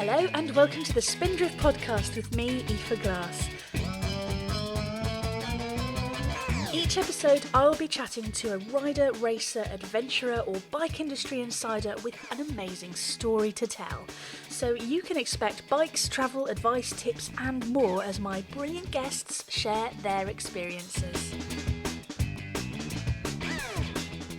Hello and welcome to the Spindrift podcast with me, Aoife Glass. Each episode I'll be chatting to a rider, racer, adventurer or bike industry insider with an amazing story to tell. So you can expect bikes, travel, advice, tips and more as my brilliant guests share their experiences.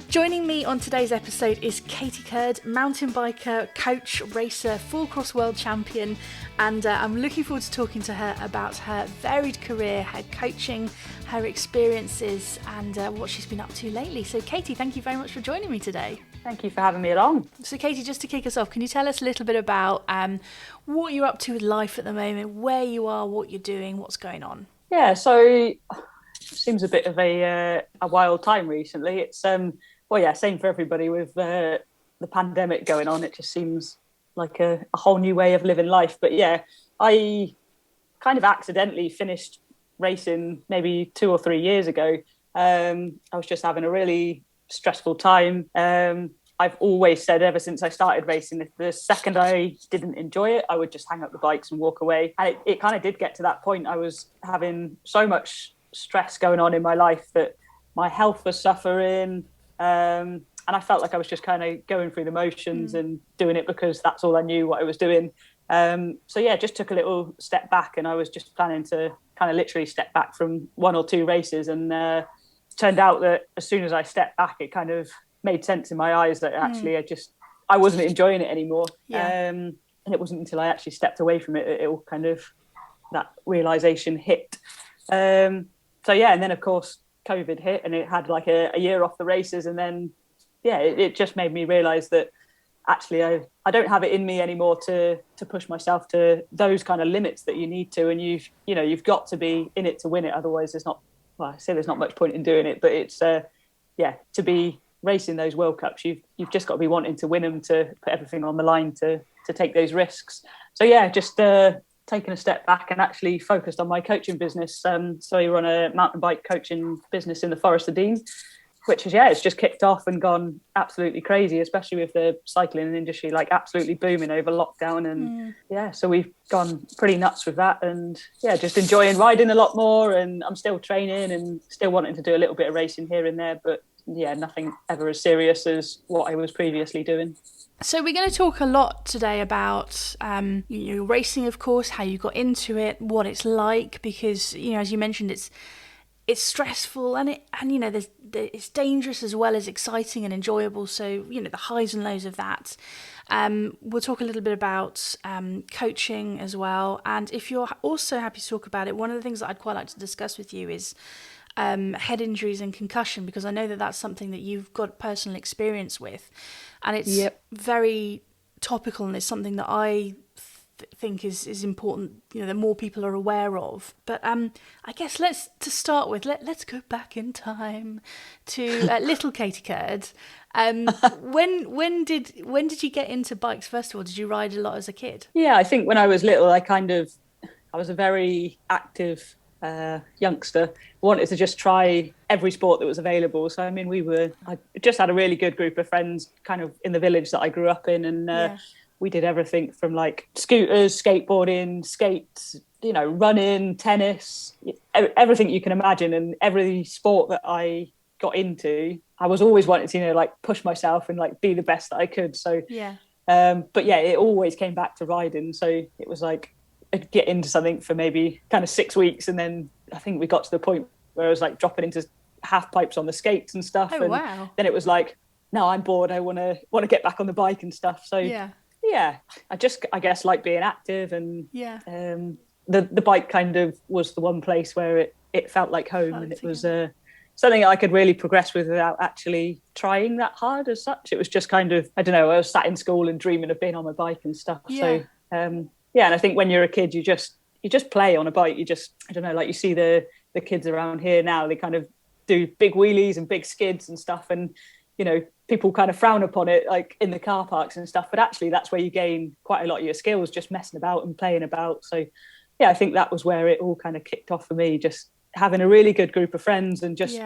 Joining me on today's episode is Katy Curd, mountain biker, coach, racer, full-cross world champion, and I'm looking forward to talking to her about her varied career, her coaching, her experiences, and what she's been up to lately. So Katy, thank you very much for joining me today. Thank you for having me along. So Katy, just to kick us off, can you tell us a little bit about what you're up to with life at the moment, where you are, what you're doing, what's going on? Yeah, so it seems a bit of a wild time recently. It's well, yeah, same for everybody with the pandemic going on. It just seems like a whole new way of living life. But yeah, I kind of accidentally finished racing maybe 2 or 3 years ago. I was just having a really stressful time. I've always said ever since I started racing, if the second I didn't enjoy it, I would just hang up the bikes and walk away. And it kind of did get to that point. I was having so much stress going on in my life that my health was suffering. And I felt like I was just kind of going through the motions and doing it because that's all I knew what I was doing. So yeah, just took a little step back, and I was just planning to kind of literally step back from 1 or 2 races. And turned out that as soon as I stepped back, it kind of made sense in my eyes that actually I wasn't enjoying it anymore. Yeah. And it wasn't until I actually stepped away from it that it all kind of, that realization hit. So yeah, and then of course COVID hit, and it had like a year off the races, and then yeah, it just made me realize that actually I don't have it in me anymore to push myself to those kind of limits that you need to, and you've got to be in it to win it, otherwise there's not, well, I say there's not much point in doing it, but it's to be racing those World Cups, you've just got to be wanting to win them, to put everything on the line, to take those risks. So yeah, just taken a step back and actually focused on my coaching business. So we run a mountain bike coaching business in the Forest of Dean, which is, it's just kicked off and gone absolutely crazy, especially with the cycling industry like absolutely booming over lockdown. And so we've gone pretty nuts with that, and just enjoying riding a lot more. And I'm still training and still wanting to do a little bit of racing here and there, but nothing ever as serious as what I was previously doing. So we're going to talk a lot today about racing, of course, how you got into it, what it's like, because as you mentioned, it's stressful and it's dangerous as well as exciting and enjoyable. So the highs and lows of that. We'll talk a little bit about coaching as well, and if you're also happy to talk about it, one of the things that I'd quite like to discuss with you is head injuries and concussion, because I know that that's something that you've got personal experience with, and it's very topical, and it's something that I think is important, that more people are aware of. But I guess let's go back in time to little Katy Curd. When did you get into bikes first of all? Did you ride a lot as a kid? Yeah, I think when I was little, I was a very active youngster. Wanted to just try every sport that was available. So I mean, I just had a really good group of friends kind of in the village that I grew up in, and we did everything from like scooters, skateboarding, skates, running, tennis, everything you can imagine. And every sport that I got into, I was always wanting to like push myself and like be the best that I could. So but it always came back to riding. So it was like I'd get into something for maybe kind of 6 weeks, and then I think we got to the point where I was like dropping into half pipes on the skates and stuff. Oh, wow. Then it was like, no, I'm bored, I want to get back on the bike and stuff. So I guess like being active, and the bike kind of was the one place where it felt like home, and it was something I could really progress with without actually trying that hard as such. It was just kind of, I don't know, I was sat in school and dreaming of being on my bike and stuff. So and I think when you're a kid, you just play on a bike. You just, I don't know, like you see the kids around here now, they kind of do big wheelies and big skids and stuff, and people kind of frown upon it like in the car parks and stuff, but actually that's where you gain quite a lot of your skills, just messing about and playing about. So I think that was where it all kind of kicked off for me, just having a really good group of friends, and just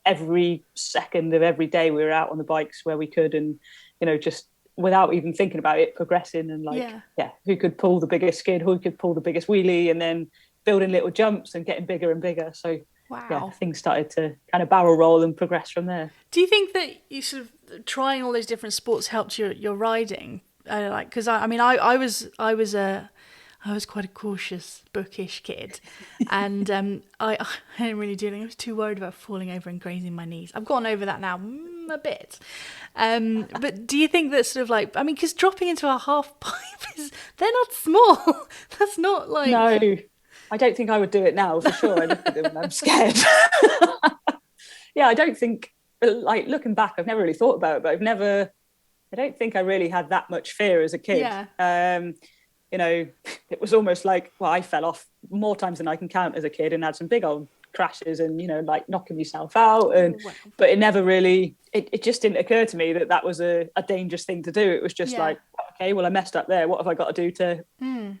every second of every day we were out on the bikes where we could, and just without even thinking about it, progressing and like, who could pull the biggest skid, who could pull the biggest wheelie, and then building little jumps and getting bigger and bigger. So things started to kind of barrel roll and progress from there. Do you think that you sort of trying all those different sports helped your riding? Because I was quite a cautious, bookish kid, and I didn't really do anything. I was too worried about falling over and grazing my knees. I've gotten over that now a bit. But do you think that sort of like, because dropping into a half pipe they're not small. That's not like... No, I don't think I would do it now for sure. I look at them and I'm scared. Yeah, I don't think, like looking back, I've never really thought about it, but I don't think I really had that much fear as a kid. Yeah. It was almost like, I fell off more times than I can count as a kid and had some big old crashes and, like knocking myself out. But it never really, it just didn't occur to me that was a dangerous thing to do. It was just like, okay, well, I messed up there. What have I got to do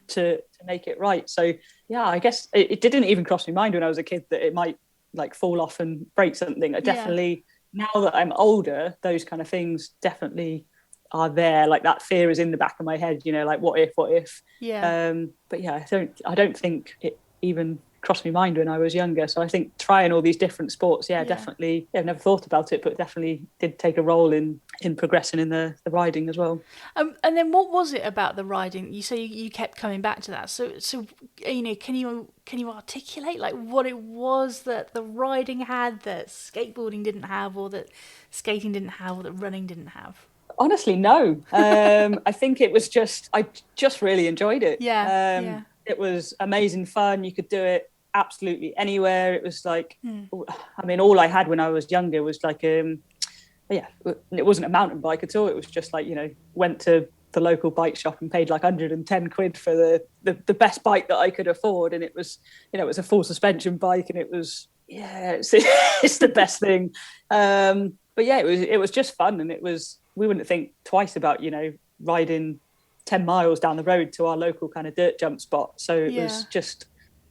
to make it right? So, yeah, I guess it didn't even cross my mind when I was a kid that it might like fall off and break something. I definitely, now that I'm older, those kind of things definitely are there. Like that fear is in the back of my head, like what if but I don't think it even crossed my mind when I was younger. So I think trying all these different sports definitely, I've never thought about it, but definitely did take a role in progressing in the riding as well. And then what was it about the riding? You say you kept coming back to that, so can you articulate like what it was that the riding had that skateboarding didn't have, or that skating didn't have, or that running didn't have? Honestly, no. I think it was I just really enjoyed it. It was amazing fun. You could do it absolutely anywhere. It was like, all I had when I was younger was like, it wasn't a mountain bike at all. It was just like, went to the local bike shop and paid like 110 quid for the best bike that I could afford. And it was, it was a full suspension bike, and it was, it's the best thing. But yeah, it was just fun, and we wouldn't think twice about, riding 10 miles down the road to our local kind of dirt jump spot. So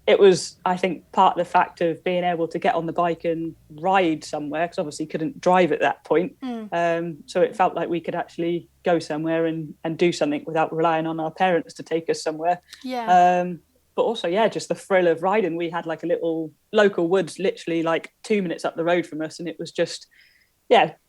it was, I think, part of the fact of being able to get on the bike and ride somewhere, because obviously couldn't drive at that point. So it felt like we could actually go somewhere and do something without relying on our parents to take us somewhere. But also, just the thrill of riding. We had like a little local woods literally like 2 minutes up the road from us, and it was just...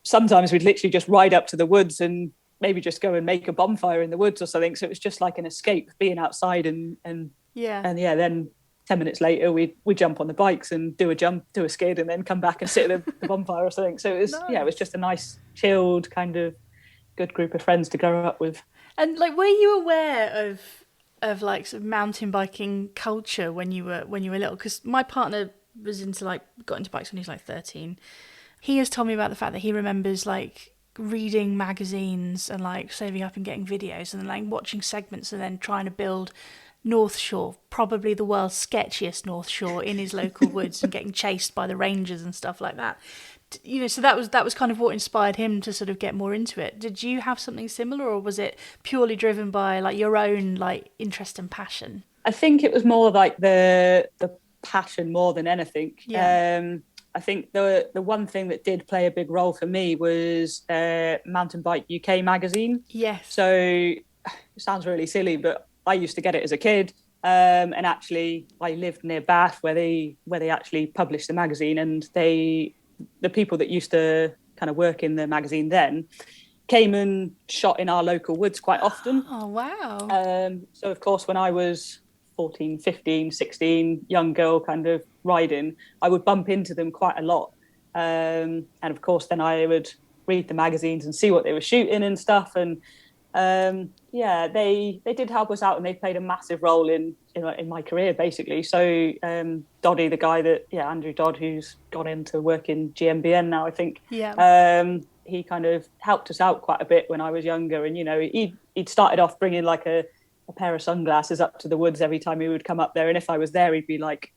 sometimes we'd literally just ride up to the woods and maybe just go and make a bonfire in the woods or something. So it was just like an escape, being outside and then 10 minutes later we'd jump on the bikes and do a skid, and then come back and sit at the bonfire or something. So it was it was just a nice, chilled kind of good group of friends to grow up with. And like, were you aware of like sort of mountain biking culture when you were little? Because my partner got into bikes when he was like 13. He has told me about the fact that he remembers like reading magazines and like saving up and getting videos, and then like watching segments and then trying to build North Shore, probably the world's sketchiest North Shore, in his local woods, and getting chased by the rangers and stuff like that. So that was kind of what inspired him to sort of get more into it. Did you have something similar, or was it purely driven by like your own like interest and passion? I think it was more like the passion more than anything. I think the one thing that did play a big role for me was Mountain Bike UK Magazine. Yes. So it sounds really silly, but I used to get it as a kid. And actually I lived near Bath where they actually published the magazine, and the people that used to kind of work in the magazine then came and shot in our local woods quite often. Oh, wow. So of course, when I was 14, 15, 16, young girl kind of riding, I would bump into them quite a lot. And of course, then I would read the magazines and see what they were shooting and stuff. And they did help us out, and they played a massive role in my career, basically. So Doddy, the guy Andrew Dodd, who's gone into work in GMBN now, I think. He kind of helped us out quite a bit when I was younger. And, he'd started off bringing like a pair of sunglasses up to the woods every time he would come up there. And if I was there, he'd be like,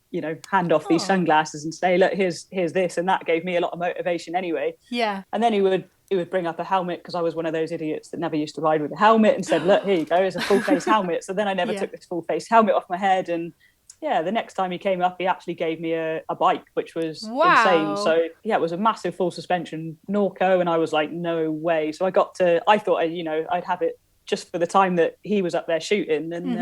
hand off these sunglasses and say, look, here's this. And that gave me a lot of motivation anyway. Yeah. And then he would bring up a helmet, because I was one of those idiots that never used to ride with a helmet, and said, look, here you go, it's a full face helmet. So then I never took this full face helmet off my head. And yeah, the next time he came up, he actually gave me a bike, which was insane. Wow. So yeah, it was a massive full suspension Norco, and I was like, no way. So I thought, I'd have it just for the time that he was up there shooting, and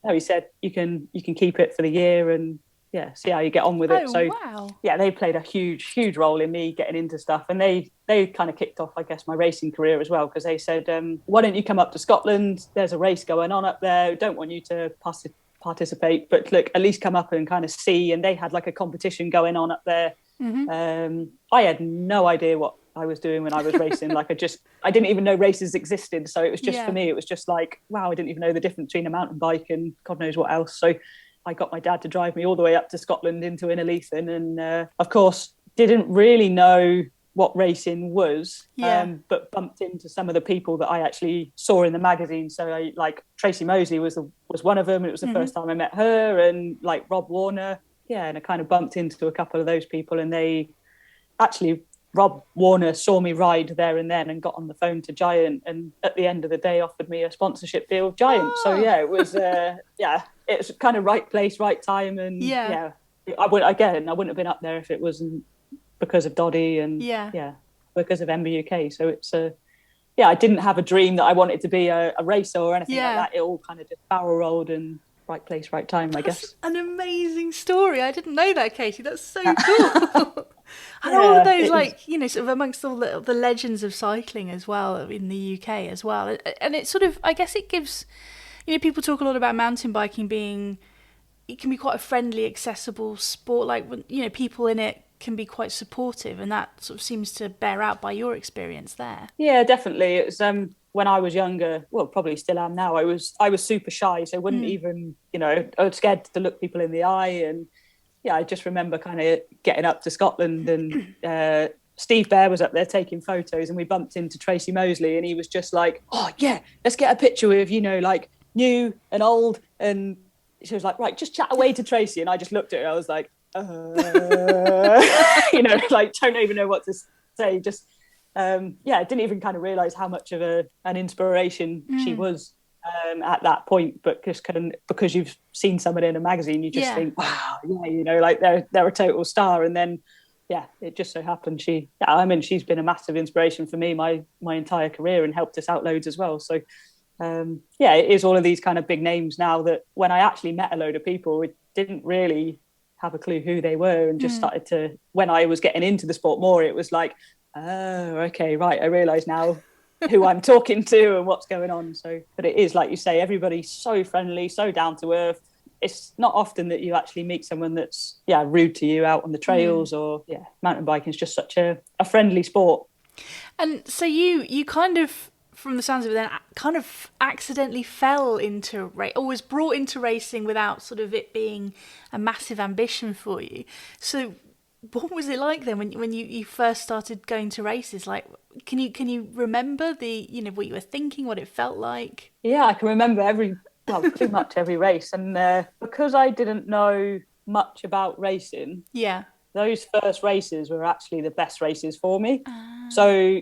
no, he said you can keep it for the year, and yeah, see how you get on with it. So wow. yeah, they played a huge role in me getting into stuff, and they kind of kicked off, I guess, my racing career as well, because they said, why don't you come up to Scotland? There's a race going on up there. Don't want you to participate, but look, at least come up and kind of see. And they had like a competition going on up there. I had no idea what I was doing when I was racing. Like I didn't even know races existed. So it was just, for me, it was just like, wow, I didn't even know the difference between a mountain bike and God knows what else. So I got my dad to drive me all the way up to Scotland into Innerleithen, and of course didn't really know what racing was, but bumped into some of the people that I actually saw in the magazine. So like Tracy Moseley was one of them. It was the first time I met her, and like Rob Warner. Yeah, and I kind of bumped into a couple of those people, and Rob Warner saw me ride there and then and got on the phone to Giant, and at the end of the day offered me a sponsorship deal with Giant. So yeah, it was it's kind of right place, right time, and I wouldn't have been up there if it wasn't because of Doddy and because of MBUK. So it's I didn't have a dream that I wanted to be a racer or anything like that. It all kind of just barrel rolled and right place, right time, I guess. An amazing story. I didn't know that, Katie. That's so cool. And all of those, sort of amongst all the legends of cycling as well in the UK as well. And it sort of, I guess it gives, people talk a lot about mountain biking it can be quite a friendly, accessible sport. Like, people in it can be quite supportive, and that sort of seems to bear out by your experience there. Yeah, definitely. It was when I was younger, well, probably still am now. I was super shy, so I wouldn't even, I was scared to look people in the eye. And yeah, I just remember kind of getting up to Scotland, and Steve Bear was up there taking photos, and we bumped into Tracy Moseley, and he was just like, oh yeah, let's get a picture with, like new and old. And she was like, right, just chat away to Tracy. And I just looked at her, I was like, like don't even know what to say. Just I didn't even kind of realize how much of an inspiration she was at that point, but just because you've seen someone in a magazine, you just think, wow, like they're a total star. And then it just so happened she's been a massive inspiration for me my entire career, and helped us out loads as well. So it is all of these kind of big names now that when I actually met a load of people, we didn't really have a clue who they were, and just started to, when I was getting into the sport more, it was like, oh, okay, right, I realise now who I'm talking to and what's going on. So, but it is, like you say, everybody's so friendly, so down to earth. It's not often that you actually meet someone that's rude to you out on the trails, or mountain biking is just such a friendly sport. And so you kind of, from the sounds of it then, kind of accidentally fell into or was brought into racing without sort of it being a massive ambition for you. So what was it like then when you first started going to races? Like, can you remember what you were thinking, what it felt like? Yeah, I can remember pretty much every race. And because I didn't know much about racing, those first races were actually the best races for me. So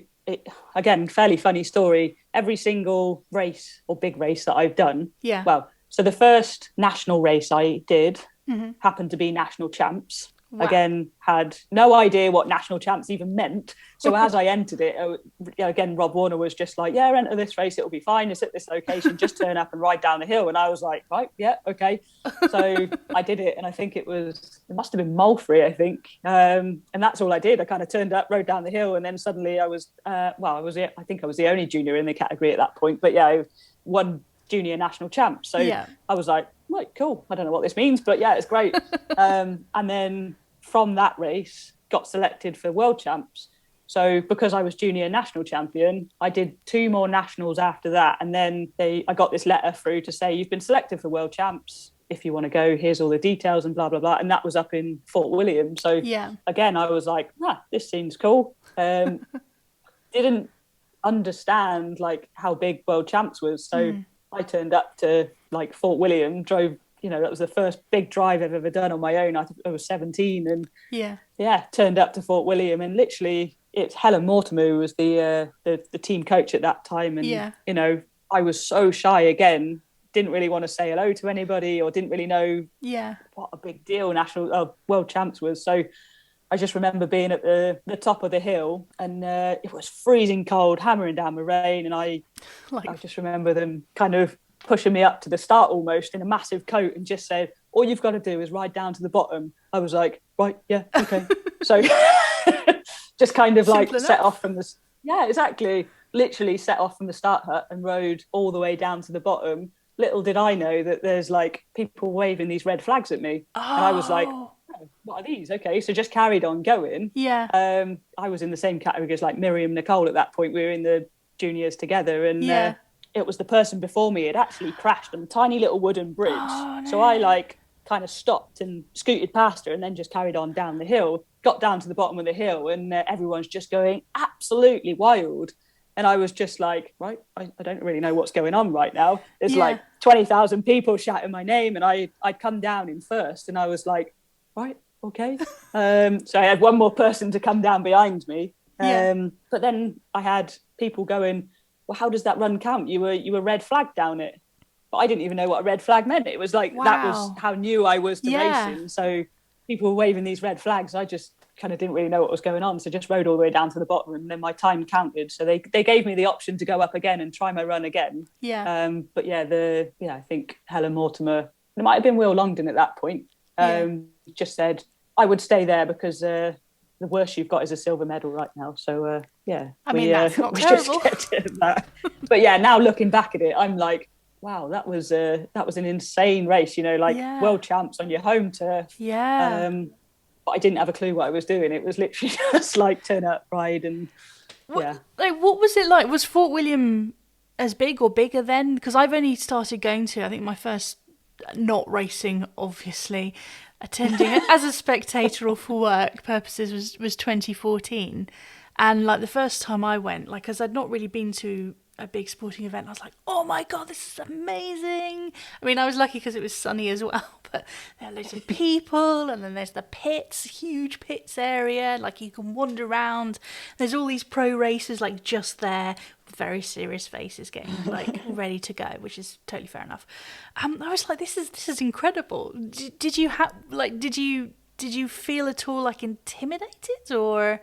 again, fairly funny story. Every single race or big race that I've done, so the first national race I did happened to be national champs. Wow. Again, had no idea what national champs even meant. So as I entered it, again, Rob Warner was just like, enter this race, it'll be fine. It's at this location, just turn up and ride down the hill. And I was like, right, yeah, okay. So I did it. And I think it must have been Mulfrey, I think. And that's all I did. I kind of turned up, rode down the hill. And then suddenly I think I was the only junior in the category at that point. But I won junior national champ. So I was like, right, cool. I don't know what this means, but it's great. And then from that race, got selected for world champs. So because I was junior national champion, I did 2 more nationals after that. And then I got this letter through to say, you've been selected for world champs. If you want to go, here's all the details and blah, blah, blah. And that was up in Fort William. So again, I was like, this seems cool. Didn't understand like how big world champs was. So I turned up to like Fort William, drove, that was the first big drive I've ever done on my own. I think I was 17, and turned up to Fort William, and literally it's Helen Mortimer who was the team coach at that time. And, I was so shy again, didn't really want to say hello to anybody or didn't really know what a big deal world champs was. So I just remember being at the top of the hill, and it was freezing cold, hammering down the rain, and I just remember them kind of pushing me up to the start almost in a massive coat and just said, all you've got to do is ride down to the bottom. I was like, right, yeah, okay. So just kind of like set off from the... Yeah, exactly. Literally set off from the start hut and rode all the way down to the bottom. Little did I know that there's like people waving these red flags at me. Oh. And I was like, oh, what are these? Okay, so just carried on going. Yeah. I was in the same category as like Miriam Nicole at that point. We were in the juniors together, and it was the person before me had actually crashed on a tiny little wooden bridge. Oh, no. So I like kind of stopped and scooted past her and then just carried on down the hill, got down to the bottom of the hill, and everyone's just going absolutely wild. And I was just like, right, I don't really know what's going on right now. There's like 20,000 people shouting my name, and I'd come down in first, and I was like, right, okay. So I had one more person to come down behind me. But then I had people going, well, how does that run count? You were red flagged down it. But I didn't even know what a red flag meant. It was like, that was how new I was to racing. So people were waving these red flags. I just kind of didn't really know what was going on. So just rode all the way down to the bottom, and then my time counted. So they gave me the option to go up again and try my run again. Yeah. But I think Helen Mortimer, it might have been Will Longdon at that point, just said, I would stay there because the worst you've got is a silver medal right now. So, I mean, that's not terrible. But yeah, now looking back at it, I'm like, wow, that was an insane race, world champs on your home turf. Yeah. But I didn't have a clue what I was doing. It was literally just like turn up, ride, and what was it like? Was Fort William as big or bigger then? Because I've only started going to, I think my first, not racing, obviously, attending as a spectator or for work purposes was 2014. And like the first time I went, like, because I'd not really been to a big sporting event, I was like, oh my god, this is amazing. I mean, I was lucky because it was sunny as well, but there are loads of people, and then there's the pits, huge pits area, like you can wander around. There's all these pro racers like just there with very serious faces getting like ready to go, which is totally fair enough. I was like, this is incredible. Did you feel at all like intimidated, or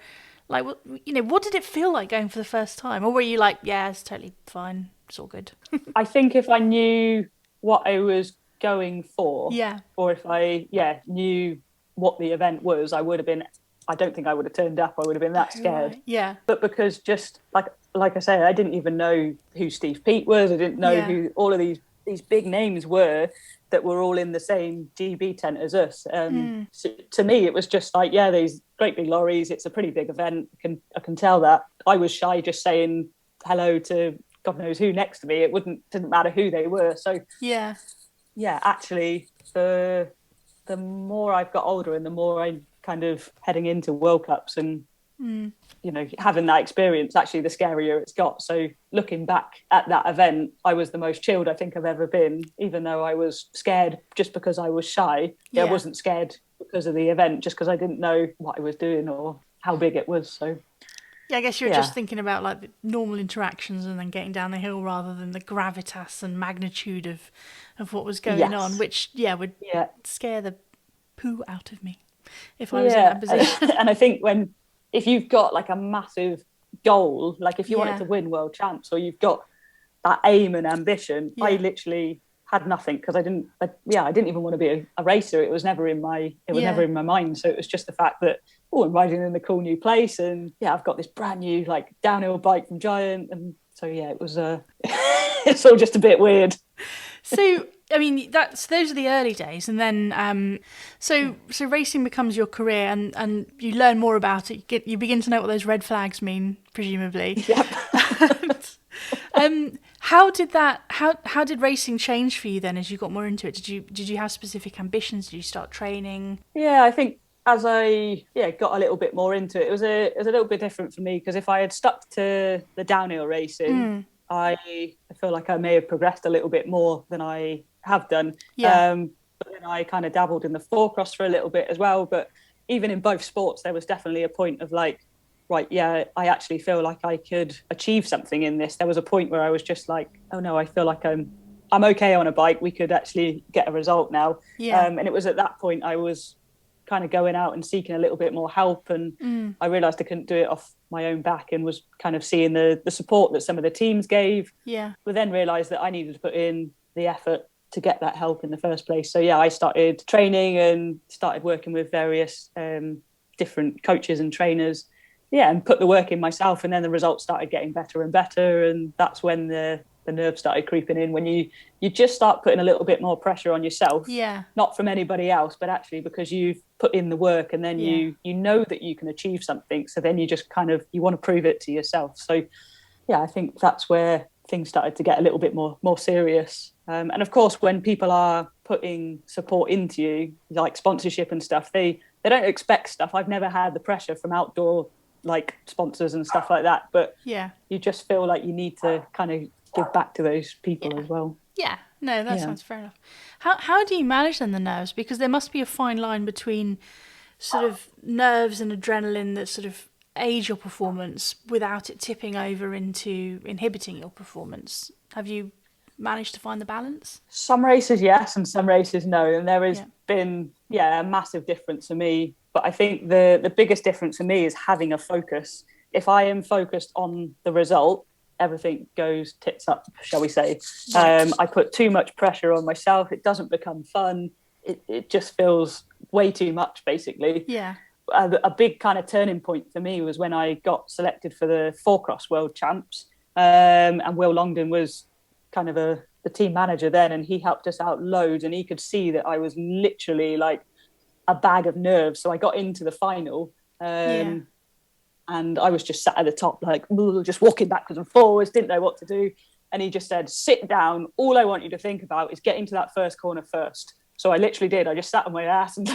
like, what did it feel like going for the first time? Or were you like, yeah, it's totally fine, it's all good? I think if I knew what I was going for, or if I knew what the event was, I don't think I would have turned up. I would have been that scared. Right. Yeah. But because just like I say, I didn't even know who Steve Peat was. I didn't know who all of these big names were that were all in the same GB tent as us. So to me, it was just like, these great big lorries. It's a pretty big event. I can tell that. I was shy just saying hello to God knows who next to me. It didn't matter who they were. So actually, the more I've got older and the more I'm kind of heading into World Cups and having that experience, actually the scarier it's got. So looking back at that event, I was the most chilled I think I've ever been, even though I was scared just because I was shy. I wasn't scared because of the event, just because I didn't know what I was doing or how big it was. So I guess you're just thinking about like the normal interactions and then getting down the hill rather than the gravitas and magnitude of what was going on, which would scare the poo out of me if I was in that position. And I think if you've got like a massive goal, like if you wanted to win world champs, or you've got that aim and ambition, I literally had nothing, because I didn't even want to be a racer. It was never in my mind. So it was just the fact that, I'm riding in a cool new place, and I've got this brand new like downhill bike from Giant, and so it was it's all just a bit weird. So I mean, those are the early days, and then so racing becomes your career, and you learn more about it. You begin to know what those red flags mean, presumably. Yep. How did racing change for you then as you got more into it? Did you have specific ambitions? Did you start training? Yeah, I think as I got a little bit more into it, it was a little bit different for me, because if I had stuck to the downhill racing, I feel like I may have progressed a little bit more than I have done. But then I kind of dabbled in the four-cross for a little bit as well. But even in both sports, there was definitely a point of like, right, I actually feel like I could achieve something in this. There was a point where I was just like, oh no, I feel like I'm I'm okay on a bike. We could actually get a result now. Yeah. And it was at that point I was kind of going out and seeking a little bit more help, and I realized I couldn't do it off my own back, and was kind of seeing the support that some of the teams gave. Yeah. But then realized that I needed to put in the effort to get that help in the first place. So yeah, I started training and started working with various different coaches and trainers, and put the work in myself, and then the results started getting better and better. And that's when the nerves started creeping in, when you just start putting a little bit more pressure on yourself, not from anybody else, but actually because you've put in the work, and then you know that you can achieve something, so then you just kind of, you want to prove it to yourself. So yeah, I think that's where things started to get a little bit more serious. And of course, when people are putting support into you, like sponsorship and stuff, they don't expect stuff. I've never had the pressure from outdoor like sponsors and stuff like that, but you just feel like you need to kind of give back to those people as well. Yeah, no, that sounds fair enough. How do you manage then the nerves? Because there must be a fine line between sort of nerves and adrenaline that sort of aid your performance without it tipping over into inhibiting your performance. Have you managed to find the balance? Some races yes, and some races no, and there has been a massive difference for me. But I think the biggest difference for me is having a focus. If I am focused on the result, everything goes tits up, shall we say. I put too much pressure on myself. It doesn't become fun. It just feels way too much, basically. Yeah. A big kind of turning point for me was when I got selected for the 4-cross World Champs. And Will Longdon was kind of the team manager then, and he helped us out loads, and he could see that I was literally like a bag of nerves. So I got into the final, and I was just sat at the top, like just walking backwards and forwards, didn't know what to do. And he just said, sit down. All I want you to think about is getting to that first corner first. So I literally did. I just sat on my ass and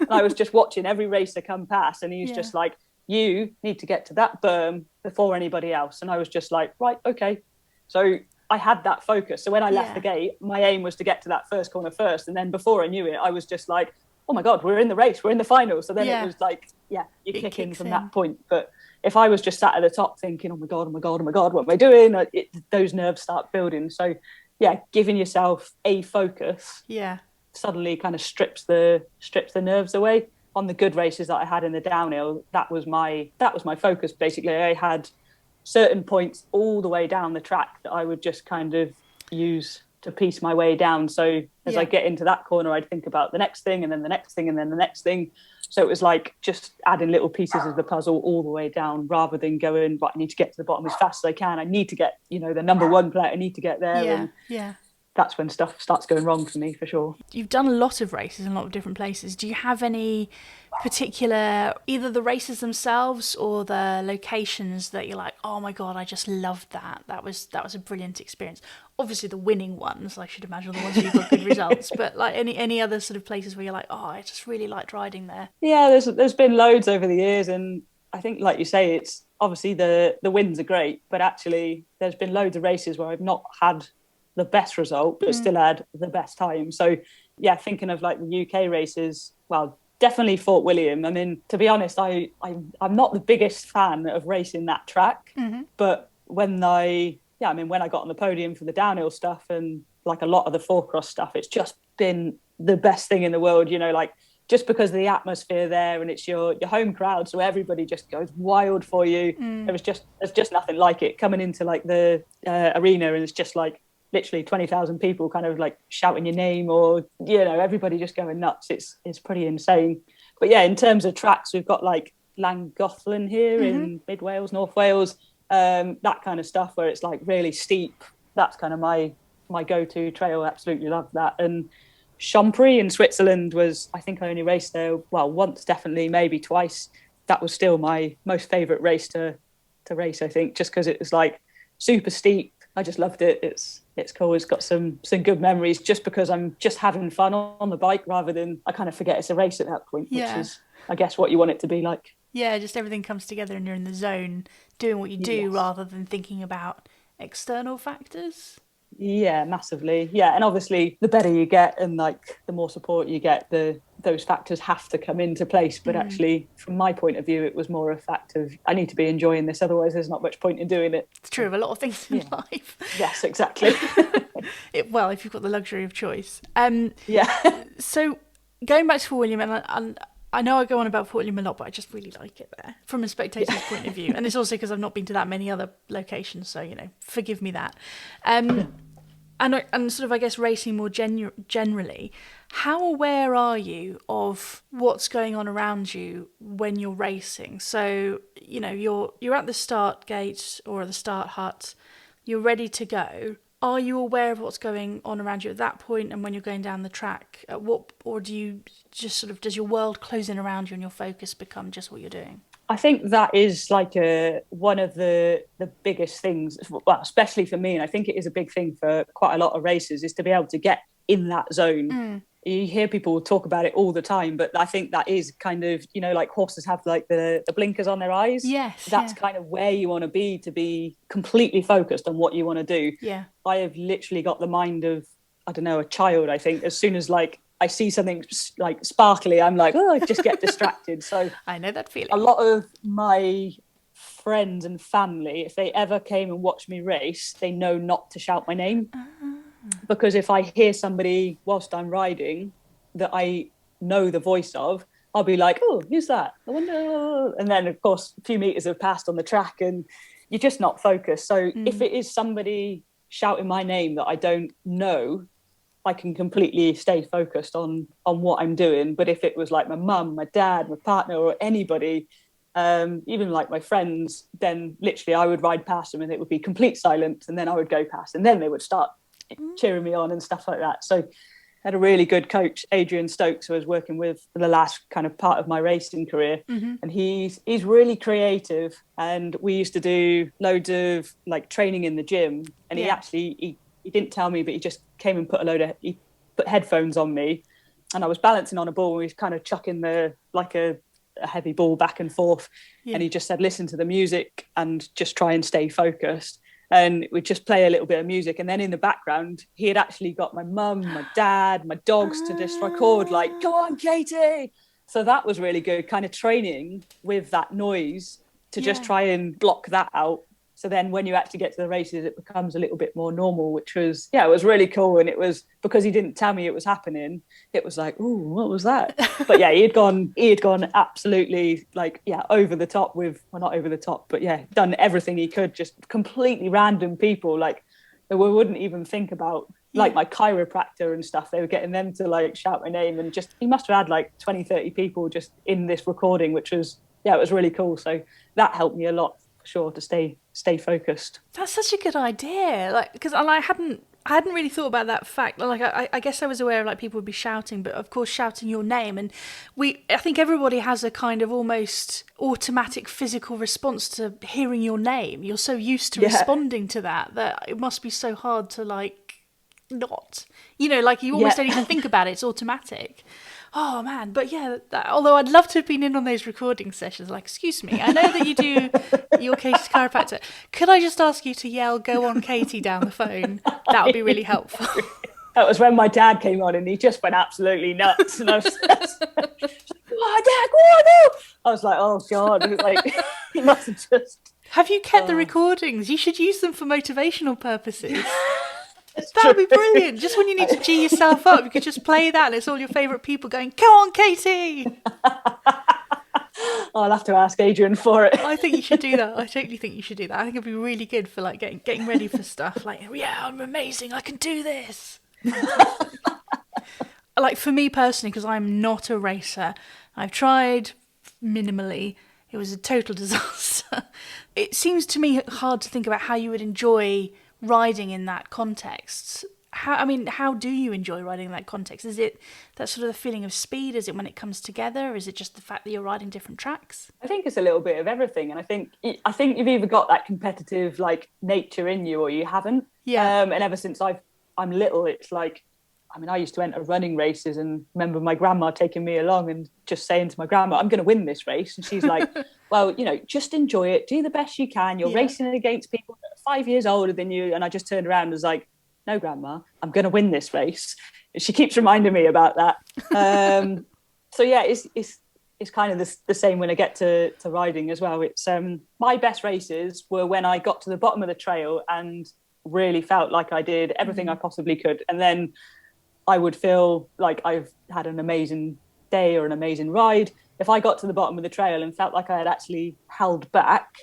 and I was just watching every racer come past. And he's just like, you need to get to that berm before anybody else. And I was just like, right, okay. So I had that focus. So when I left the gate, my aim was to get to that first corner first. And then before I knew it, I was just like, oh my God, we're in the race. We're in the final. So then it was like, you kick in from that point. But if I was just sat at the top thinking, oh my God, what am I doing? Those nerves start building. So giving yourself a focus suddenly kind of strips the nerves away. On the good races that I had in the downhill, that was my focus. Basically, I had certain points all the way down the track that I would just kind of use to piece my way down. So as I get into that corner, I'd think about the next thing, and then the next thing, and then the next thing. So it was like just adding little pieces of the puzzle all the way down, rather than going, right, I need to get to the bottom as fast as I can. I need to get, the number one player. I need to get there. And that's when stuff starts going wrong for me, for sure. You've done a lot of races in a lot of different places. Do you have any particular, either the races themselves or the locations that you're like, oh my God, I just loved that. That was a brilliant experience. Obviously the winning ones, I should imagine, the ones where you've got good results, but like any other sort of places where you're like, oh, I just really liked riding there. Yeah, there's been loads over the years, and I think, like you say, it's obviously the wins are great, but actually there's been loads of races where I've not had the best result, but still had the best time. So thinking of like the UK races, well, definitely Fort William. I mean, to be honest, I'm not the biggest fan of racing that track, but when I got on the podium for the downhill stuff and like a lot of the 4-cross stuff, it's just been the best thing in the world, like just because of the atmosphere there, and it's your home crowd, so everybody just goes wild for you. There's just nothing like it, coming into like the arena, and it's just like literally 20,000 people kind of like shouting your name, or everybody just going nuts. It's pretty insane. But in terms of tracks, we've got like Llangollen here in mid Wales, North Wales, that kind of stuff where it's like really steep. That's kind of my go-to trail. Absolutely love that. And Chambéry in Switzerland was, I think I only raced there once, definitely, maybe twice. That was still my most favorite race to race, I think, just because it was like super steep. I just loved it. It's cool. It's got some good memories, just because I'm just having fun on the bike, rather than I kind of forget it's a race at that point, which is, I guess, what you want it to be like. Yeah, just everything comes together and you're in the zone doing what you do, rather than thinking about external factors. Yeah, massively. Yeah, and obviously the better you get and like the more support you get, those factors have to come into place. But actually, from my point of view, it was more a fact of, I need to be enjoying this, otherwise there's not much point in doing it. It's true of a lot of things in life. Yes, exactly. Well, if you've got the luxury of choice. Yeah. So going back to Fort William, and I know I go on about Fort William a lot, but I just really like it there from a spectator's point of view. And it's also because I've not been to that many other locations, so, forgive me that. And sort of, I guess, racing more generally, how aware are you of what's going on around you when you're racing? So, you're at the start gate or the start hut, you're ready to go. Are you aware of what's going on around you at that point and when you're going down the track? Or do you just sort of, does your world close in around you and your focus become just what you're doing? I think that is like one of the biggest things, well, especially for me, and I think it is a big thing for quite a lot of racers, is to be able to get in that zone. You hear people talk about it all the time, but I think that is kind of, like horses have like the blinkers on their eyes. Yes. That's kind of where you want to be completely focused on what you want to do. Yeah. I have literally got the mind of, I don't know, a child, I think. As soon as like I see something like sparkly, I'm like, I just get distracted. So I know that feeling. A lot of my friends and family, if they ever came and watched me race, they know not to shout my name. Because if I hear somebody whilst I'm riding that I know the voice of, I'll be like, oh, who's that? I wonder. And then, of course, a few meters have passed on the track and you're just not focused. So if it is somebody shouting my name that I don't know, I can completely stay focused on what I'm doing. But if it was like my mum, my dad, my partner, or anybody, even like my friends, then literally I would ride past them and it would be complete silence, and then I would go past and then they would start cheering me on and stuff like that. So I had a really good coach, Adrian Stokes, who I was working with for the last kind of part of my racing career. And he's really creative, and we used to do loads of like training in the gym, and he didn't tell me, but he just came and he put headphones on me, and I was balancing on a ball and he was kind of chucking a heavy ball back and forth. And he just said, listen to the music and just try and stay focused. And we'd just play a little bit of music. And then in the background, he had actually got my mum, my dad, my dogs to just record, like, go on, Katy. So that was really good, kind of training with that noise to just try and block that out. So then when you actually get to the races, it becomes a little bit more normal, which was, it was really cool. And it was, because he didn't tell me it was happening, it was like, ooh, what was that? But he had gone absolutely over the top with, well, not over the top, but done everything he could, just completely random people, like that we wouldn't even think about, like my chiropractor and stuff. They were getting them to like shout my name, and just, he must have had like 20, 30 people just in this recording, which was, it was really cool. So that helped me a lot. Sure, to stay focused. That's such a good idea, like, because I hadn't really thought about that fact. Like, I guess I was aware of like people would be shouting, but of course shouting your name, and I think everybody has a kind of almost automatic physical response to hearing your name. You're so used to responding to that it must be so hard to like not, like you almost don't even think about it. It's automatic. Oh man, but although I'd love to have been in on those recording sessions, like, excuse me, I know that you do your Katy's chiropractor. Could I just ask you to yell, go on Katy, down the phone? That would be really helpful. That was when my dad came on and he just went absolutely nuts. And I was like, oh, Dad, go on now. I was like, oh God, like, he must have just... Have you kept the recordings? You should use them for motivational purposes. That would be brilliant. Just when you need to G yourself up, you could just play that and it's all your favourite people going, come on, Katy. I'll have to ask Adrian for it. I think you should do that. I totally think you should do that. I think it'd be really good for like getting ready for stuff. Like, I'm amazing. I can do this. Like for me personally, because I'm not a racer, I've tried minimally. It was a total disaster. It seems to me hard to think about how you would enjoy riding in that context. How do you enjoy riding in that context? Is it that sort of the feeling of speed? Is it when it comes together? Is it just the fact that you're riding different tracks? I think it's a little bit of everything, and I think you've either got that competitive like nature in you or you haven't. And ever since I'm little, it's like, I used to enter running races and remember my grandma taking me along and just saying to my grandma, I'm going to win this race. And she's like, well, just enjoy it. Do the best you can. You're racing against people that are 5 years older than you. And I just turned around and was like, no, Grandma, I'm going to win this race. And she keeps reminding me about that. So it's kind of the same when I get to riding as well. It's my best races were when I got to the bottom of the trail and really felt like I did everything I possibly could. And then I would feel like I've had an amazing day or an amazing ride. If I got to the bottom of the trail and felt like I had actually held back,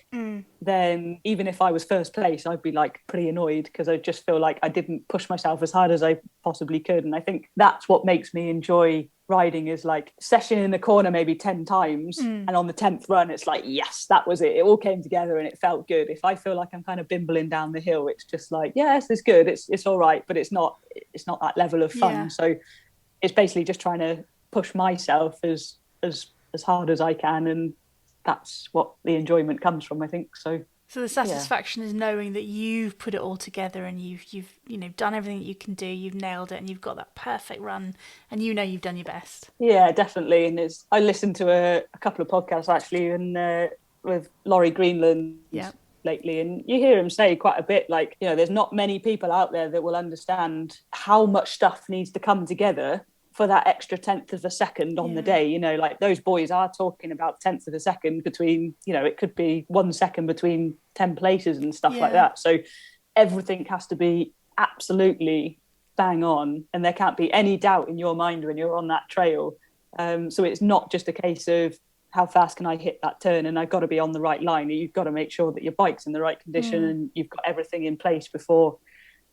then even if I was first place, I'd be like pretty annoyed because I just feel like I didn't push myself as hard as I possibly could. And I think that's what makes me enjoy riding, is like session in the corner maybe 10 times, and on the 10th run it's like, yes, that was it all came together and it felt good. If I feel like I'm kind of bimbling down the hill, it's just like, yes, it's good, it's all right, but it's not that level of fun. So it's basically just trying to push myself as hard as I can, and that's what the enjoyment comes from, I think. So the satisfaction is knowing that you've put it all together and you've done everything that you can do, you've nailed it, and you've got that perfect run, and you've done your best. Yeah, definitely. And I listened to a couple of podcasts actually, and with Laurie Greenland lately, and you hear him say quite a bit like, there's not many people out there that will understand how much stuff needs to come together for that extra 10th of a second on the day. Like those boys are talking about 10th of a second between, it could be 1 second between 10 places and stuff like that. So everything has to be absolutely bang on, and there can't be any doubt in your mind when you're on that trail. So it's not just a case of how fast can I hit that turn, and I've got to be on the right line. You've got to make sure that your bike's in the right condition and you've got everything in place before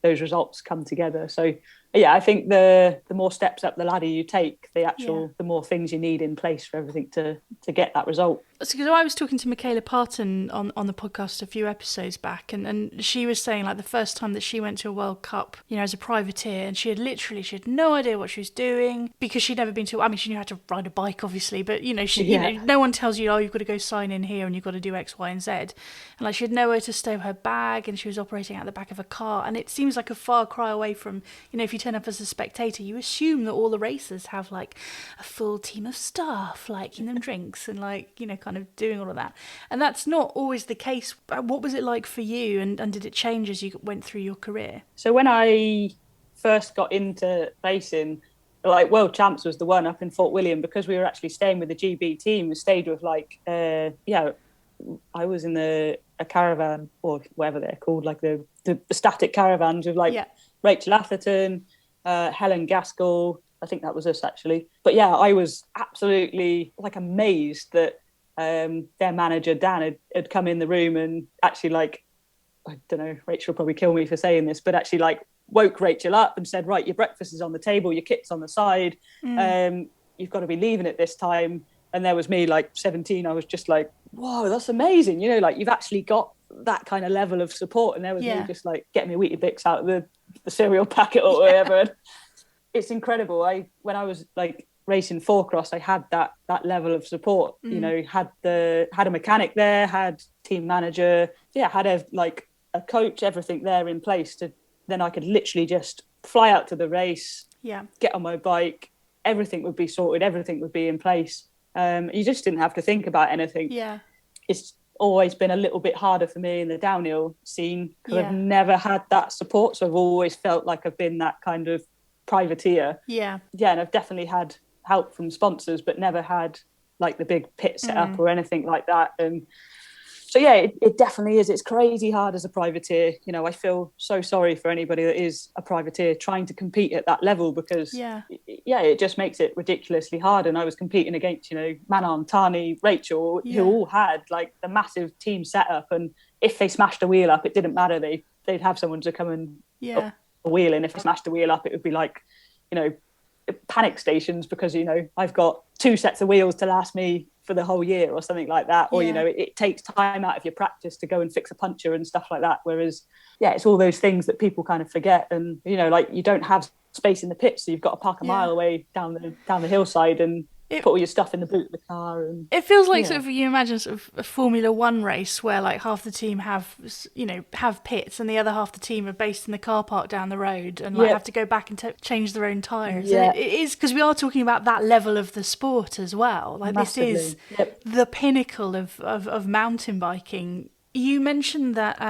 those results come together. So I think the more steps up the ladder you take, the more things you need in place for everything to get that result. So I was talking to Michaela Parton on the podcast a few episodes back, and she was saying like the first time that she went to a World Cup, as a privateer, and she had no idea what she was doing because she'd never been to. I mean, she knew how to ride a bike, obviously, but no one tells you, you've got to go sign in here and you've got to do X, Y, and Z, and like she had nowhere to stow her bag, and she was operating out the back of a car, and it seems like a far cry away from, if you turn up as a spectator, you assume that all the racers have like a full team of staff liking them drinks and like kind of doing all of that, and that's not always the case. What was it like for you, and did it change as you went through your career? So when I first got into racing, like World Champs was the one up in Fort William, because we were actually staying with the GB team. We stayed with I was in a caravan, or whatever they're called, like the static caravans with Rachel Atherton, Helen Gaskell. I think that was us actually. But I was absolutely like amazed that their manager Dan had come in the room and actually I don't know, Rachel will probably kill me for saying this, but actually woke Rachel up and said, right, your breakfast is on the table, your kit's on the side, you've got to be leaving at this time. And there was me 17, I was just like, whoa, that's amazing. You've actually got that kind of level of support. And there was me just getting my Wheatie Bix out of the cereal packet or whatever. It's incredible. When I was racing four-cross, I had that level of support. Had a mechanic there, had team manager, had a coach, everything there in place then I could literally just fly out to the race, get on my bike, everything would be sorted, everything would be in place. You just didn't have to think about anything. It's always been a little bit harder for me in the downhill scene because I've never had that support, so I've always felt like I've been that kind of privateer. And I've definitely had help from sponsors, but never had the big pit set up or anything like that. And so it definitely is. It's crazy hard as a privateer. I feel so sorry for anybody that is a privateer trying to compete at that level, because it just makes it ridiculously hard. And I was competing against Manon, Tani, Rachel, who all had the massive team setup, and if they smashed a wheel up, it didn't matter. They'd have someone to come and up a wheel, and if they smashed a wheel up, it would be panic stations, because I've got 2 sets of wheels to last me for the whole year or something like that, or it takes time out of your practice to go and fix a puncture and stuff like that, whereas it's all those things that people kind of forget. And you don't have space in the pit, so you've got to park a mile away down the hillside and put all your stuff in the boot of the car. And it feels like sort of, you imagine sort of a Formula One race where half the team have pits and the other half the team are based in the car park down the road and have to go back and change their own tyres. It is, because we are talking about that level of the sport as well. Massively. This is the pinnacle of mountain biking. You mentioned that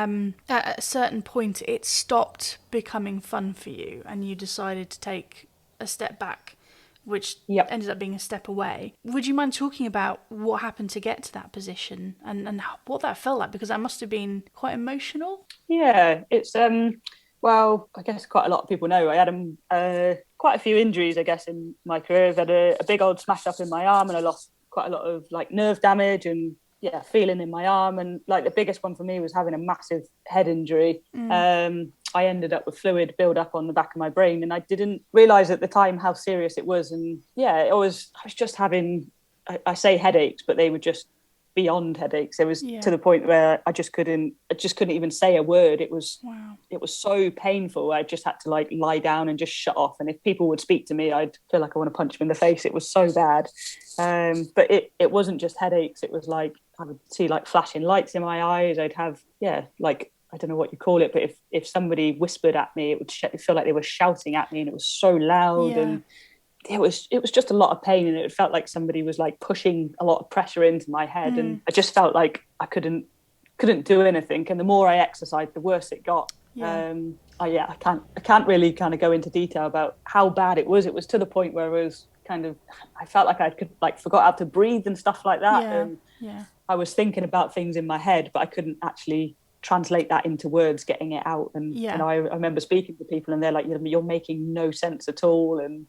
at a certain point it stopped becoming fun for you and you decided to take a step back. which Yep. ended up being a step away. Would you mind talking about what happened to get to that position and what that felt like? Because that must have been quite emotional. Yeah, it's well, I guess quite a lot of people know I had quite a few injuries, I guess, in my career. I've had a big old smash up in my arm, and I lost quite a lot of like nerve damage and feeling in my arm. And like the biggest one for me was having a massive head injury. I ended up with fluid build up on the back of my brain, and I didn't realize at the time how serious it was. And I was just having, I say headaches, but they were just beyond headaches. It was to the point where I just couldn't even say a word. It was so painful. I just had to like lie down and just shut off. And if people would speak to me, I'd feel like I want to punch them in the face. It was so bad. But it wasn't just headaches. It was like I would see like flashing lights in my eyes. I'd have like, I don't know what you call it, but if somebody whispered at me, it would feel like they were shouting at me, and it was so loud. And it was just a lot of pain, and it felt like somebody was like pushing a lot of pressure into my head. And I just felt like I couldn't do anything. And the more I exercised, the worse it got. I can't really kind of go into detail about how bad it was. It was to the point where I felt like I could like forgot how to breathe and stuff like that. I was thinking about things in my head, but I couldn't actually translate that into words, getting it out. And I remember speaking to people, and they're like, you're making no sense at all. And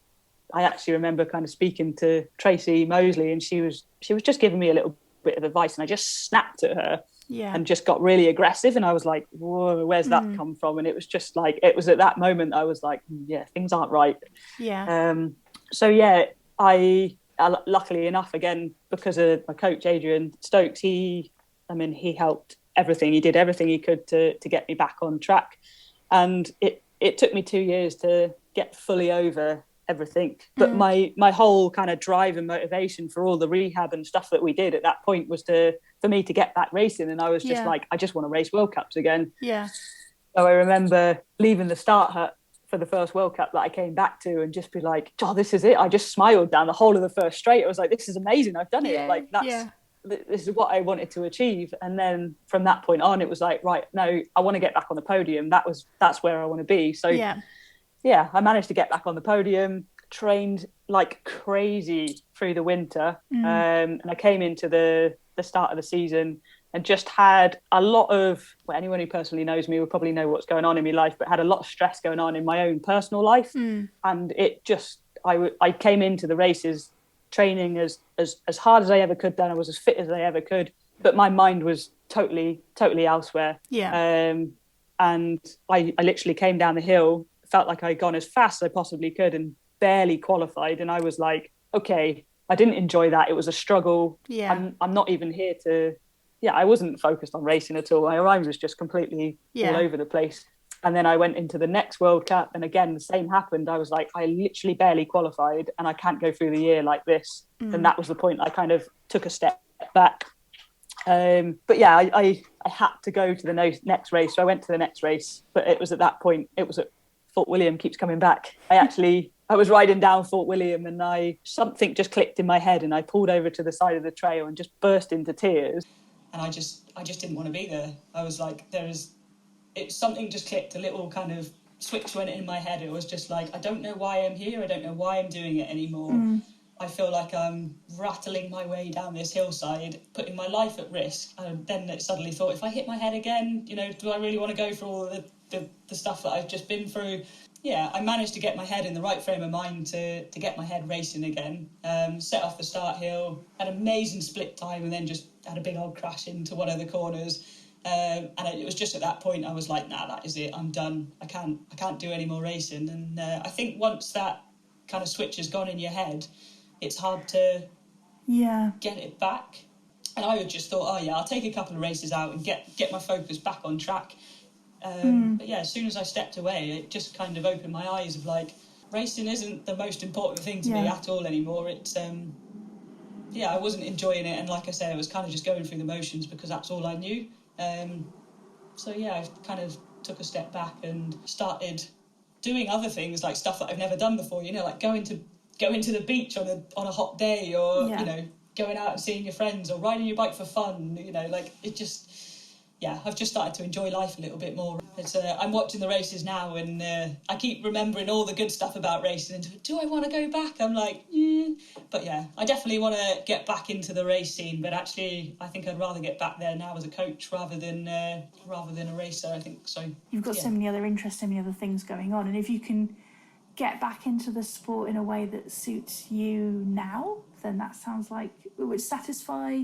I actually remember kind of speaking to Tracy Mosley, and she was just giving me a little bit of advice, and I just snapped at her and just got really aggressive. And I was like, whoa, where's that come from? And it was just like, it was at that moment I was like, things aren't right. I luckily enough, again, because of my coach Adrian Stokes, he helped everything. He did everything he could to get me back on track. And it took me 2 years to get fully over everything. But my whole kind of drive and motivation for all the rehab and stuff that we did at that point was for me to get back racing. And I was just like, I just want to race World Cups again. So I remember leaving the start hut for the first World Cup that I came back to, and just be like, oh, this is it. I just smiled down the whole of the first straight. I was like, this is amazing. I've done it. Like this is what I wanted to achieve. And then from that point on, it was like, right, no, I want to get back on the podium. That's where I want to be. So I managed to get back on the podium, trained like crazy through the winter. And I came into the start of the season and just had a lot of, well, anyone who personally knows me will probably know what's going on in my life, but had a lot of stress going on in my own personal life. And it just, I came into the races training as hard as I ever could then. I was as fit as I ever could, but my mind was totally elsewhere. And I literally came down the hill, felt like I'd gone as fast as I possibly could, and barely qualified. And I was like, okay, I didn't enjoy that. It was a struggle. I'm not even here to, I wasn't focused on racing at all. My mind was just completely all over the place. And then I went into the next World Cup, and again, the same happened. I was like, I literally barely qualified, and I can't go through the year like this. And that was the point I kind of took a step back. But I had to go to the next race. So I went to the next race, but it was at that point, it was at Fort William, keeps coming back. I was riding down Fort William, and something just clicked in my head, and I pulled over to the side of the trail and just burst into tears. And I just didn't want to be there. I was like, something just clicked, a little kind of switch went in my head. It was just like, I don't know why I'm here. I don't know why I'm doing it anymore. I feel like I'm rattling my way down this hillside, putting my life at risk. And then it suddenly thought, if I hit my head again, do I really want to go through all the stuff that I've just been through? I managed to get my head in the right frame of mind to get my head racing again. Set off the start hill, had an amazing split time, and then just had a big old crash into one of the corners. And it was just at that point I was like, nah, that is it. I'm done. I can't do any more racing. And I think once that kind of switch has gone in your head, it's hard to get it back. And I just thought, I'll take a couple of races out and get my focus back on track. But as soon as I stepped away, it just kind of opened my eyes of like, racing isn't the most important thing to me at all anymore. It's I wasn't enjoying it, and like I said, I was kind of just going through the motions because that's all I knew. I kind of took a step back and started doing other things, like stuff that I've never done before. Like going to the beach on a hot day, or going out and seeing your friends, or riding your bike for fun. Like it just yeah, I've just started to enjoy life a little bit more. I'm watching the races now, and I keep remembering all the good stuff about racing. And do I want to go back? I'm like, But yeah, I definitely want to get back into the race scene. But actually, I think I'd rather get back there now as a coach rather than a racer. I think so. You've got so many other interests, so many other things going on, and if you can get back into the sport in a way that suits you now, then that sounds like it would satisfy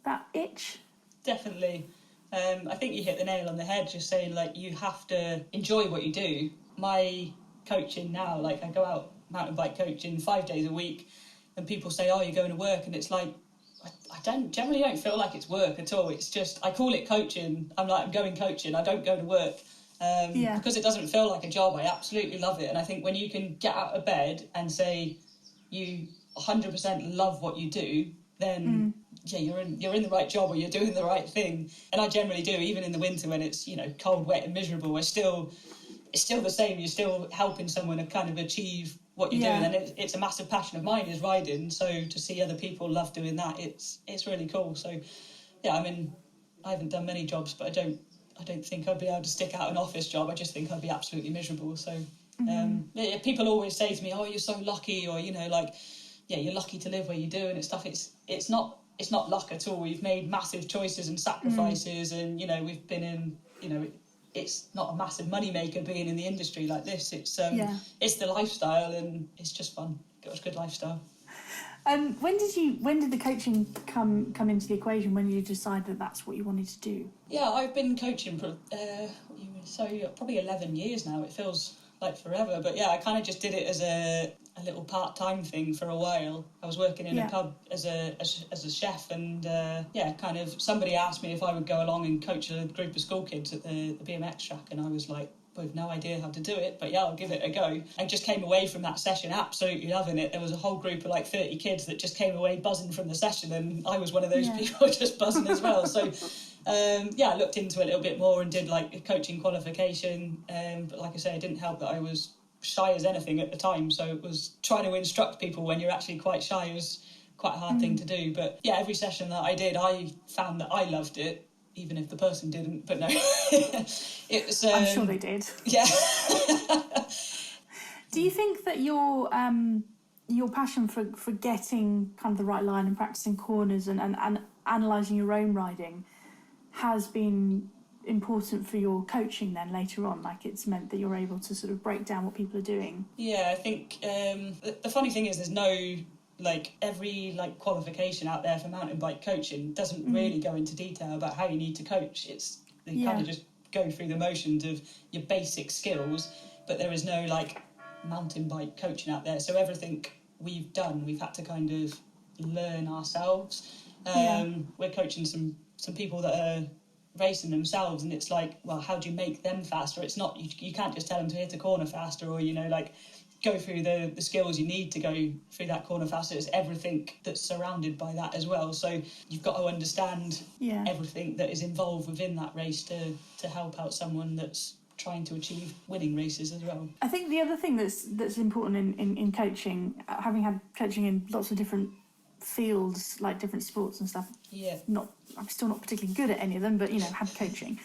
that itch. Definitely. I think you hit the nail on the head, just saying, like, you have to enjoy what you do. My coaching now, like, I go out mountain bike coaching 5 days a week, and people say, oh, you're going to work, and it's like, I generally don't feel like it's work at all. It's just, I call it coaching. I'm like, I'm going coaching, I don't go to work. Because it doesn't feel like a job. I absolutely love it. And I think when you can get out of bed and say you 100% love what you do, then you're in the right job, or you're doing the right thing. And I generally do, even in the winter when it's, you know, cold, wet and miserable. It's still the same. You're still helping someone to kind of achieve what you're doing. And it's a massive passion of mine is riding. So to see other people love doing that, it's really cool. So yeah, I mean, I haven't done many jobs, but I don't think I'd be able to stick out an office job. I just think I'd be absolutely miserable. So people always say to me, oh, you're so lucky, or, you know, like, yeah, you're lucky to live where you do and stuff. It's not luck at all. We've made massive choices and sacrifices, and, you know, we've been in, you know, it's not a massive money maker being in the industry like this. It's the lifestyle, and it's just fun. It's a good lifestyle. When did the coaching come into the equation? When did you decide that that's what you wanted to do? Yeah, I've been coaching for probably 11 years now. It feels like forever, but yeah, I kind of just did it as a little part-time thing for a while. I was working in a pub as a chef, and kind of somebody asked me if I would go along and coach a group of school kids at the BMX track, and I was like, with no idea how to do it, but yeah, I'll give it a go. I just came away from that session absolutely loving it. There was a whole group of like 30 kids that just came away buzzing from the session, and I was one of those people just buzzing as well. So I looked into it a little bit more and did like a coaching qualification, but like I say, it didn't help that I was shy as anything at the time, so it was trying to instruct people when you're actually quite shy was quite a hard thing to do. But yeah, every session that I did, I found that I loved it, even if the person didn't. But no, it was. I'm sure they did. Yeah. Do you think that your passion for getting kind of the right line and practicing corners and analysing your own riding has been important for your coaching then later on? Like, it's meant that you're able to sort of break down what people are doing? Yeah, I think the funny thing is there's no, like, every like qualification out there for mountain bike coaching doesn't really go into detail about how you need to coach. They kind of just go through the motions of your basic skills, but there is no like mountain bike coaching out there. So everything we've done, we've had to kind of learn ourselves. We're coaching some people that are racing themselves, and it's like, well, how do you make them faster? It's not, you can't just tell them to hit a corner faster, or, you know, like, go through the skills you need to go through that corner faster. It's everything that's surrounded by that as well. So you've got to understand everything that is involved within that race to help out someone that's trying to achieve winning races as well. I think the other thing that's important in coaching, having had coaching in lots of different fields, like different sports and stuff, I'm still not particularly good at any of them, but, you know, had coaching,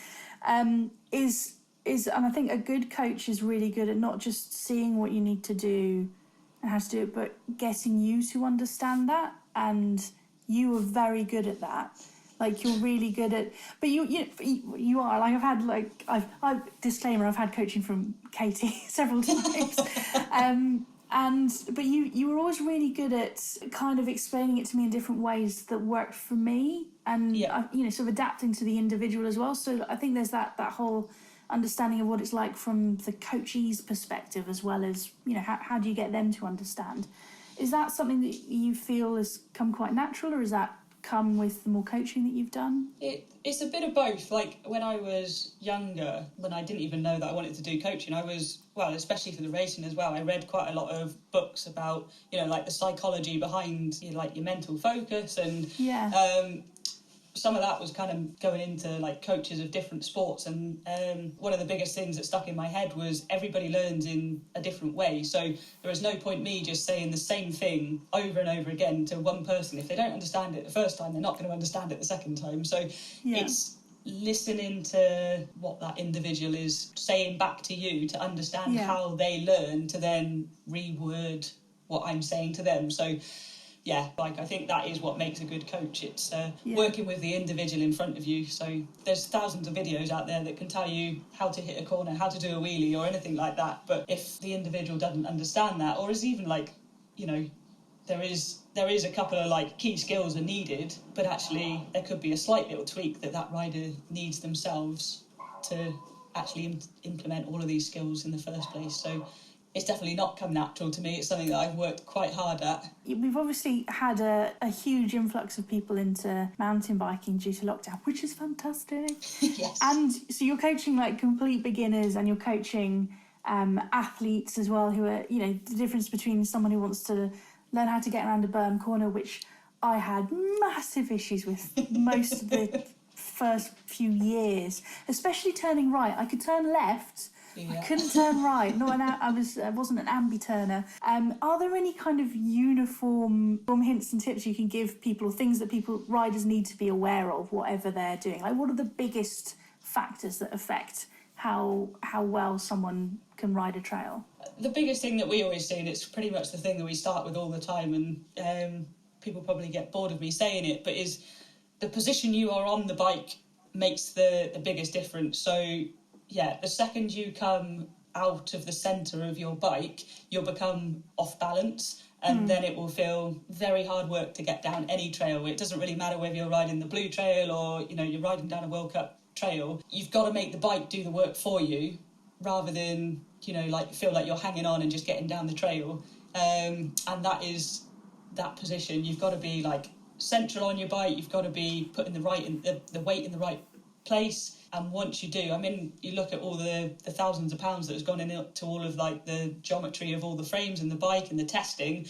is and I think a good coach is really good at not just seeing what you need to do and how to do it, but getting you to understand that. And you are very good at that. Like, you're really good at, but you are, like, I've disclaimer, I've had coaching from Katy several times. But you were always really good at kind of explaining it to me in different ways that worked for me, and sort of adapting to the individual as well. So I think there's that whole understanding of what it's like from the coachee's perspective, as well as, you know, how do you get them to understand? Is that something that you feel has come quite natural, or has that come with the more coaching that you've done? It's a bit of both. Like, when I was younger, when I didn't even know that I wanted to do coaching, I was, well, especially for the racing as well, I read quite a lot of books about, you know, like the psychology behind, you know, like your mental focus, and some of that was kind of going into like coaches of different sports, and one of the biggest things that stuck in my head was everybody learns in a different way. So there is no point me just saying the same thing over and over again to one person. If they don't understand it the first time, they're not going to understand it the second time. So listening to what that individual is saying back to you to understand how they learn to then reword what I'm saying to them. So yeah, like I think that is what makes a good coach. It's working with the individual in front of you. So there's thousands of videos out there that can tell you how to hit a corner, how to do a wheelie or anything like that. But if the individual doesn't understand that, or is even like, you know, there is a couple of like key skills are needed, but actually there could be a slight little tweak that rider needs themselves to actually implement all of these skills in the first place. So it's definitely not come natural to me. It's something that I've worked quite hard at. We've obviously had a huge influx of people into mountain biking due to lockdown, which is fantastic. Yes. And so you're coaching like complete beginners, and you're coaching athletes as well, who are, you know, the difference between someone who wants to learn how to get around a berm corner, which I had massive issues with most of the first few years, especially turning right. I could turn left, I couldn't turn right. I wasn't an ambi turner. Are there any kind of uniform hints and tips you can give people, or things that riders need to be aware of, whatever they're doing? Like, what are the biggest factors that affect how well someone can ride a trail? The biggest thing that we always say, and it's pretty much the thing that we start with all the time, and people probably get bored of me saying it, but is the position you are on the bike makes the biggest difference. So yeah, the second you come out of the centre of your bike, you'll become off balance, and then it will feel very hard work to get down any trail. It doesn't really matter whether you're riding the blue trail or, you know, you're riding down a World Cup trail. You've got to make the bike do the work for you, rather than, you know, like feel like you're hanging on and just getting down the trail. And that is that position. You've got to be like central on your bike. You've got to be putting the weight in the right place. And once you do, I mean, you look at all the thousands of pounds that has gone into all of like the geometry of all the frames and the bike and the testing.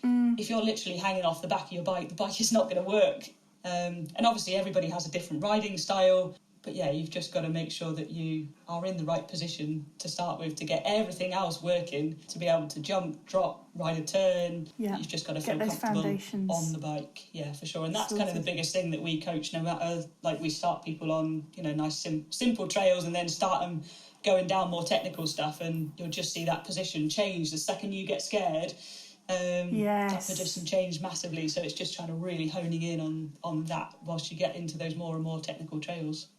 If you're literally hanging off the back of your bike, the bike is not going to work. And obviously everybody has a different riding style. But yeah, you've just got to make sure that you are in the right position to start with, to get everything else working, to be able to jump, drop, ride a turn. Yeah. You've just got to feel comfortable on the bike. Yeah, for sure. And that's kind of the biggest thing that we coach, no matter, like we start people on, you know, nice simple trails and then start them going down more technical stuff, and you'll just see that position change the second you get scared. That position changed massively. So it's just trying to really honing in on that whilst you get into those more and more technical trails.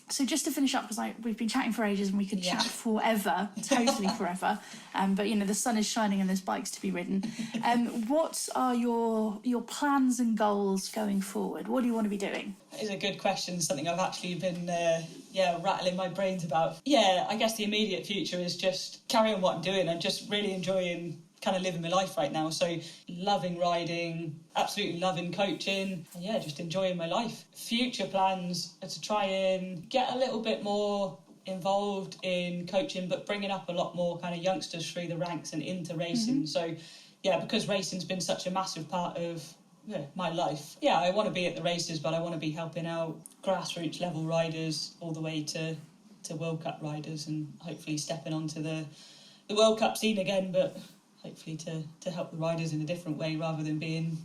So just to finish up, because we've been chatting for ages and we could chat forever, totally forever. But, you know, the sun is shining and there's bikes to be ridden. What are your plans and goals going forward? What do you want to be doing? That is a good question, something I've actually been, rattling my brains about. Yeah, I guess the immediate future is just carry on what I'm doing. I'm just really enjoying kind of living my life right now. So loving riding, absolutely loving coaching, and yeah, just enjoying my life. Future plans are to try and get a little bit more involved in coaching, but bringing up a lot more kind of youngsters through the ranks and into racing. So yeah, because racing's been such a massive part of my life. Yeah, I want to be at the races, but I want to be helping out grassroots level riders all the way to World Cup riders, and hopefully stepping onto the World Cup scene again, but hopefully to help the riders in a different way, rather than being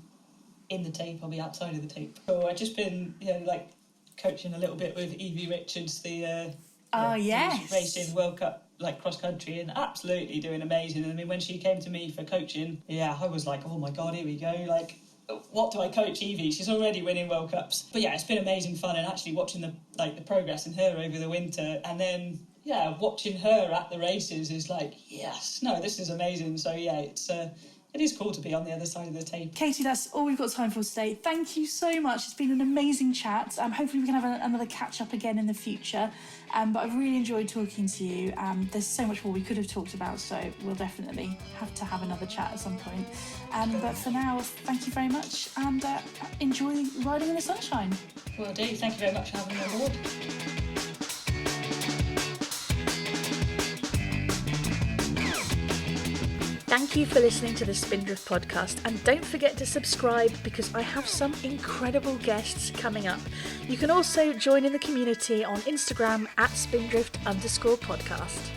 in the tape, I'll be outside of the tape. So I've just been, like coaching a little bit with Evie Richards, the racing World Cup like cross country, and absolutely doing amazing. And I mean, when she came to me for coaching, I was like, oh my God, here we go. Like, what do I coach Evie? She's already winning World Cups. But yeah, it's been amazing fun, and actually watching the progress in her over the winter, and then watching her at the races is like, yes, no, this is amazing. So yeah, it is cool to be on the other side of the tape. Katy, that's all we've got time for today. Thank you so much. It's been an amazing chat. Hopefully we can have another catch up again in the future. But I've really enjoyed talking to you. There's so much more we could have talked about, so we'll definitely have to have another chat at some point. But for now, thank you very much, and enjoy riding in the sunshine. Will do. Thank you very much for having me on board. Thank you for listening to the Spindrift podcast, and don't forget to subscribe because I have some incredible guests coming up. You can also join in the community on Instagram @Spindrift_podcast.